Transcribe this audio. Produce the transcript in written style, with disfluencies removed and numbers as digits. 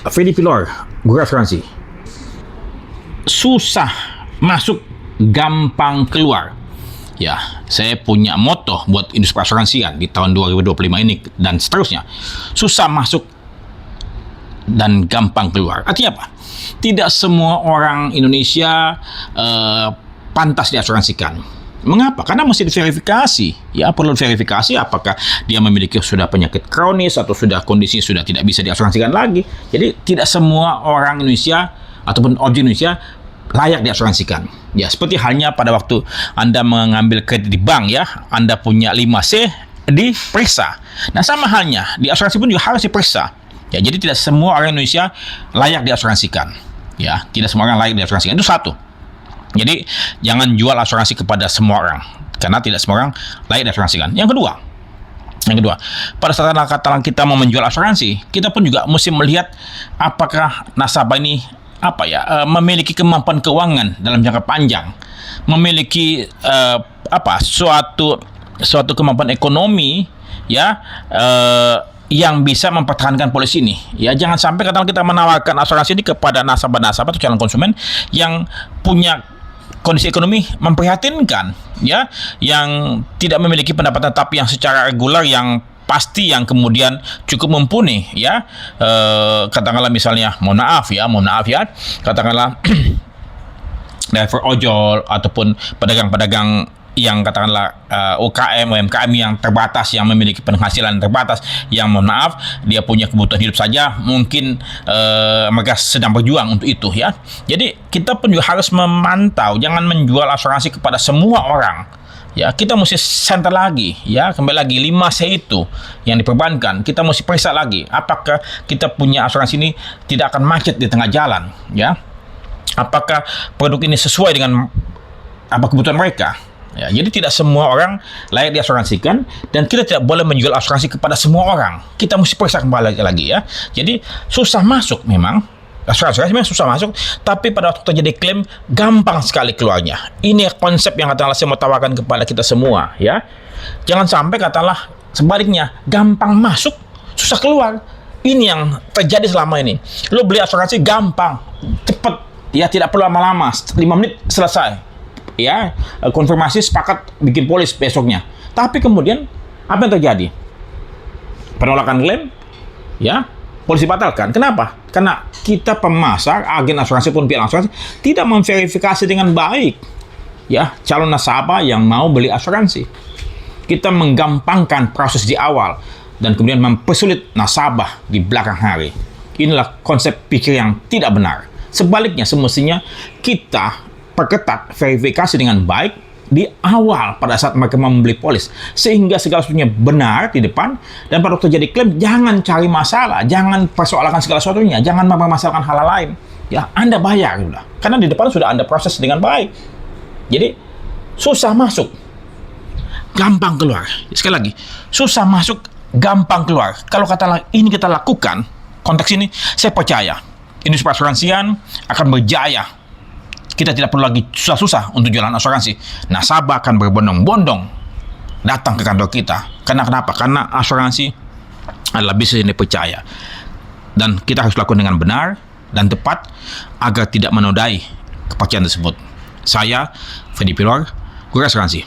Freddy Pilor, guru asuransi. Susah masuk, gampang keluar. Ya, saya punya moto buat industri asuransian di tahun 2025 ini dan seterusnya. Susah masuk dan gampang keluar. Artinya apa? Tidak semua orang Indonesia pantas diasuransikan. Mengapa? Karena mesti diverifikasi. Ya, perlu verifikasi apakah dia memiliki sudah penyakit kronis atau sudah kondisi sudah tidak bisa diasuransikan lagi. Jadi tidak semua orang Indonesia ataupun objek Indonesia layak diasuransikan. Ya, seperti halnya pada waktu Anda mengambil kredit di bank ya, Anda punya 5C diperiksa. Nah, sama halnya di asuransi pun juga harus diperiksa. Ya, jadi tidak semua orang Indonesia layak diasuransikan. Ya, tidak semua orang layak diasuransikan. Itu satu. Jadi jangan jual asuransi kepada semua orang karena tidak semua orang layak diasuransikan. Yang kedua, pada saat katakan kita mau menjual asuransi, kita pun juga mesti melihat apakah nasabah ini memiliki kemampuan keuangan dalam jangka panjang, memiliki suatu kemampuan ekonomi ya yang bisa mempertahankan polisi ini. Ya, jangan sampai katakan kita menawarkan asuransi ini kepada nasabah-nasabah atau calon konsumen yang punya kondisi ekonomi memprihatinkan, ya, yang tidak memiliki pendapatan tetap yang secara reguler yang pasti, yang kemudian cukup mumpuni, ya, katakanlah misalnya, mohon maaf ya, katakanlah driver ojol ataupun pedagang-pedagang yang katakanlah UMKM yang terbatas, yang memiliki penghasilan terbatas, yang mohon maaf dia punya kebutuhan hidup saja, mungkin mereka sedang berjuang untuk itu ya. Jadi kita pun juga harus memantau, jangan menjual asuransi kepada semua orang. Ya, kita mesti center lagi ya, kembali lagi 5C itu yang diperbankan, kita mesti periksa lagi apakah kita punya asuransi ini tidak akan macet di tengah jalan ya. Apakah produk ini sesuai dengan apa kebutuhan mereka? Ya, jadi tidak semua orang layak diasuransikan dan kita tidak boleh menjual asuransi kepada semua orang. Kita mesti periksa kembali lagi ya. Jadi susah masuk memang. Asuransi memang susah masuk, tapi pada waktu terjadi klaim gampang sekali keluarnya. Ini konsep yang katakanlah saya mau tawarkan kepada kita semua ya. Jangan sampai katakanlah sebaliknya, gampang masuk, susah keluar. Ini yang terjadi selama ini. Lo beli asuransi gampang, cepat, ya tidak perlu lama-lama, 5 menit selesai. Ya, konfirmasi, sepakat, bikin polis besoknya. Tapi kemudian apa yang terjadi? Penolakan klaim, ya, polisi batalkan. Kenapa? Karena kita pemasar, agen asuransi pun pihak asuransi tidak memverifikasi dengan baik, ya, calon nasabah yang mau beli asuransi. Kita menggampangkan proses di awal dan kemudian mempersulit nasabah di belakang hari. Inilah konsep pikir yang tidak benar. Sebaliknya, semestinya kita perketat verifikasi dengan baik di awal pada saat mereka membeli polis, sehingga segala sesuatunya benar di depan, dan pada waktu terjadi klaim jangan cari masalah, jangan persoalkan segala sesuatunya, jangan mempermasalahkan hal lain. Ya, Anda bayar sudah, karena di depan sudah Anda proses dengan baik. Jadi susah masuk, gampang keluar. Sekali lagi, susah masuk, gampang keluar. Kalau kata ini kita lakukan, konteks ini saya percaya industri asuransian akan berjaya. Kita tidak perlu lagi susah-susah untuk jualan asuransi. Nasabah akan berbondong-bondong datang ke kantor kita. Karena kenapa? Karena asuransi adalah bisnis yang dipercaya. Dan kita harus lakukan dengan benar dan tepat agar tidak menodai kepercayaan tersebut. Saya, Freddy Pilor, guru asuransi.